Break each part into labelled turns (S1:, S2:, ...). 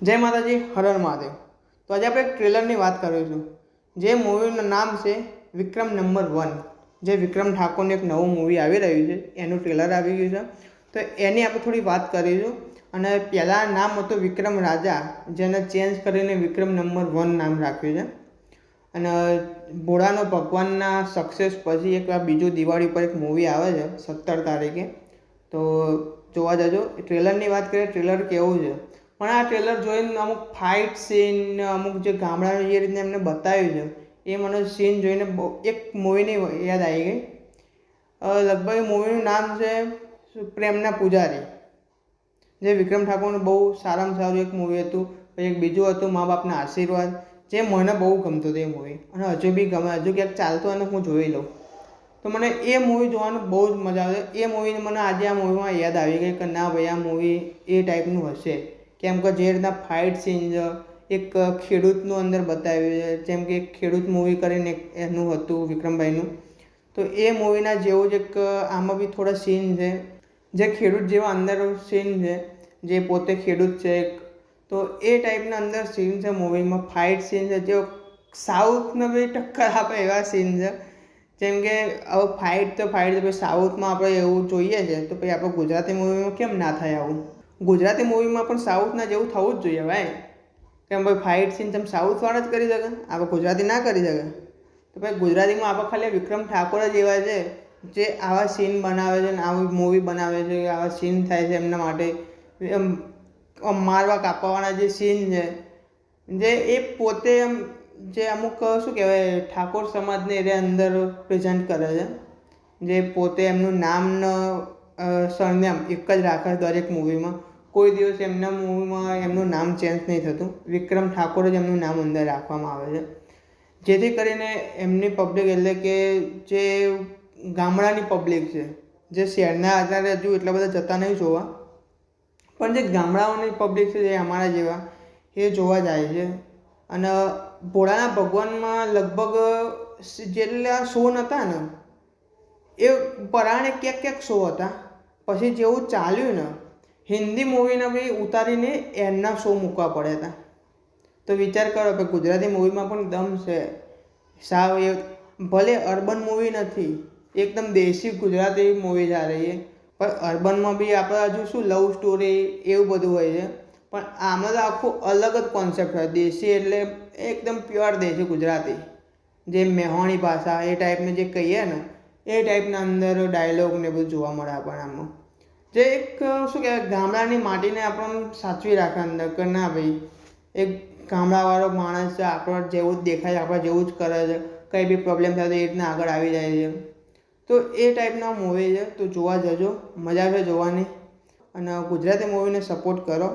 S1: જય માતાજી, હર હર મહાદેવ। તો આજે આપણે એક ટ્રેલરની વાત કરીશું, જે મૂવીનું નામ છે વિક્રમ નંબર 1। જે વિક્રમ ઠાકોરનું એક નવું મૂવી આવી રહ્યું છે, એનું ટ્રેલર આવી ગયું છે, તો એની આપણે થોડી વાત કરીશું। અને પહેલાં નામ હતું વિક્રમ રાજા, જેને ચેન્જ કરીને વિક્રમ નંબર 1 નામ રાખ્યું છે। અને ભોળાનો ભગવાનના સક્સેસ પછી એક બીજું દિવાળી પર એક મૂવી આવે છે 17 તારીખે, તો જોવા જજો। ટ્રેલરની વાત કરીએ, ટ્રેલર કેવું છે, પણ આ ટ્રેલર જોઈને અમુક ફાઇટ સીન ને અમુક જે ગામડાનું જે રીતે એમને બતાવ્યું છે, એ મને સીન જોઈને બહુ એક મૂવીની યાદ આવી ગઈ। લગભગ મૂવીનું નામ છે પ્રેમના પૂજારી, જે વિક્રમ ઠાકોરનું બહુ સારામાં સારું એક મૂવી હતું। પછી એક બીજું હતું મા બાપના આશીર્વાદ, જે મને બહુ ગમતું હતું એ મૂવી, અને હજુ બી ગમે, હજુ ક્યાંક ચાલતું હોય ને હું જોઈ લઉં તો મને એ મૂવી જોવાનું બહુ જ મજા આવે। એ મૂવીને મને આજે આ મૂવીમાં યાદ આવી ગઈ કે ના ભાઈ, આ મૂવી એ ટાઈપનું હશે, કેમ કે જે રીતના ફાઇટ સીન છે, એક ખેડૂતનું અંદર બતાવ્યું છે, જેમ કે એક ખેડૂત મૂવી કરીને એનું હતું વિક્રમભાઈનું, તો એ મૂવીના જેવું જ એક આમાં બી થોડા સીન છે, જે ખેડૂત જેવા અંદર સીન છે, જે પોતે ખેડૂત છે એક, તો એ ટાઈપના અંદર સીન છે મૂવીમાં, ફાઇટ સીન છે, જે સાઉથને બી ટક્કર આપે એવા સીન છે। જેમ કે હવે ફાઇટ તો ભાઈ સાઉથમાં આપણે એવું જોઈએ છે, તો પછી આપણે ગુજરાતી મૂવીમાં કેમ ના થાય આવું? ગુજરાતી મૂવીમાં પણ સાઉથના જેવું થવું જ જોઈએ ભાઈ, કેમ ભાઈ ફાઇટ સીન તમે સાઉથવાળા જ કરી શકે, આપણે ગુજરાતી ના કરી શકે? તો ભાઈ ગુજરાતીમાં આપણે ખાલી વિક્રમ ઠાકોર જ એવા છે જે આવા સીન બનાવે છે, ને આવી મૂવી બનાવે છે, આવા સીન થાય છે એમના માટે, મારવા કાપવાના જે સીન છે, જે એ પોતે એમ જે અમુક શું કહેવાય ઠાકોર સમાજને એ અંદર પ્રેઝન્ટ કરે છે, જે પોતે એમનું નામનો સરનેમ એક જ રાખે દરેક મૂવીમાં, કોઈ દિવસ એમના મૂવીમાં એમનું નામ ચેન્જ નહીં થતું, વિક્રમ ઠાકોર જ એમનું નામ અંદર રાખવામાં આવે છે, જેથી કરીને એમની પબ્લિક, એટલે કે જે ગામડાની પબ્લિક છે, જે શહેરના આધારે હજુ એટલા બધા જતા નહીં જોવા, પણ જે ગામડાઓની પબ્લિક છે, જે અમારા જેવા, એ જોવા જાય છે। અને ભોળાના ભગવાનમાં લગભગ જેટલા શો નહોતા ને, એ પરાણે ક્યાંક શો હતા, પછી જેવું ચાલ્યું ને, હિન્દી મૂવીને બી ઉતારીને એમના શો મૂકવા પડ્યા હતા। તો વિચાર કરો કે ગુજરાતી મૂવીમાં પણ દમ છે, સાવ એ ભલે અર્બન મૂવી નથી, એકદમ દેશી ગુજરાતી મૂવી જ આ રહી છે, પણ અર્બનમાં બી આપણે હજુ શું લવ સ્ટોરી એવું બધું હોય છે, પણ આમાં તો આખું અલગ જ કોન્સેપ્ટ હોય। દેશી એટલે એકદમ પ્યોર દેશી ગુજરાતી, જે મેહોણી ભાષા એ ટાઈપનું જે કહીએ ને, એ ટાઈપના અંદર ડાયલોગ ને બધું જોવા મળે આપણને આમાં, જે એક શું કહેવાય ગામડાની માટીને આપણને સાચવી રાખે અંદર, કે ના ભાઈ એક ગામડાવાળો માણસ છે, આપણો જેવું જ દેખાય, આપણે જેવું જ કરે છે, કંઈ બી પ્રોબ્લેમ થાય તો એ રીતના આગળ આવી જાય છે, તો એ ટાઈપના મૂવી છે, તો જોવા જજો, મજા આવે જોવાની। અને ગુજરાતી મૂવીને સપોર્ટ કરો।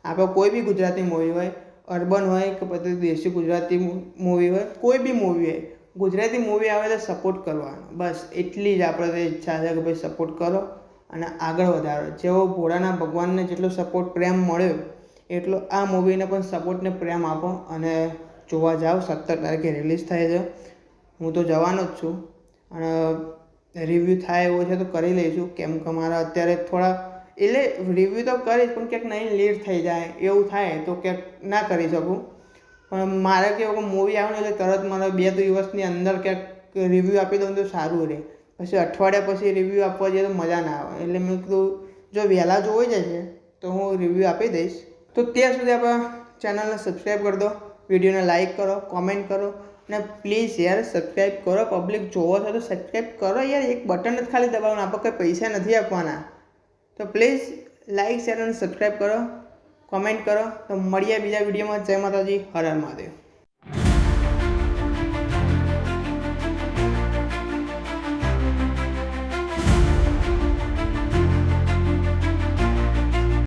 S1: આપણે કોઈ બી ગુજરાતી મૂવી હોય, અર્બન હોય કે પછી દેશી ગુજરાતી મૂવી હોય, કોઈ બી મૂવી હોય, ગુજરાતી મૂવી આવે તો સપોર્ટ કરવાનો, બસ એટલી જ આપણે તો ઈચ્છા છે કે ભાઈ સપોર્ટ કરો અને આગળ વધારો। જેવો ભોળાના ભગવાનને જેટલો સપોર્ટ પ્રેમ મળ્યો, એટલો આ મૂવીને પણ સપોર્ટ ને પ્રેમ આપો અને જોવા જાઓ। 17 તારીખે રિલીઝ થાય છે, હું તો જવાનો જ છું, અને રિવ્યૂ થાય એવો છે તો કરી લઈશું, કેમ કે મારા અત્યારે થોડા, એટલે રિવ્યૂ તો કરીશ પણ ક્યાંક નહીં લેટ થઈ જાય એવું થાય તો ક્યાંક ના કરી શકું, પણ મારે કેવું કે મૂવી આવે ને એટલે તરત મારે 2 દિવસની અંદર ક્યાંક રિવ્યૂ આપી દઉં તો સારું રહે, પછી અઠવાડિયા પછી રિવ્યૂ આપવા જઈએ તો મજા ના આવે, એટલે મેં કીધું જો વહેલા જોઈ જશે તો હું રિવ્યૂ આપી દઈશ। તો ત્યાં સુધી આપણા ચેનલને સબસ્ક્રાઈબ કરી દો, વિડીયોને લાઇક કરો, કોમેન્ટ કરો, અને પ્લીઝ યાર સબસ્ક્રાઈબ કરો। પબ્લિક જોવો છો તો સબસ્ક્રાઈબ કરો યાર, એક બટન જ ખાલી દબાવવાનું, આપણે કંઈ પૈસા નથી આપવાના, તો પ્લીઝ લાઇક શેર અને સબસ્ક્રાઈબ કરો, કોમેન્ટ કરો। તો મળીએ બીજા વિડીયોમાં। જય માતાજી, હર હર મહાદેવ।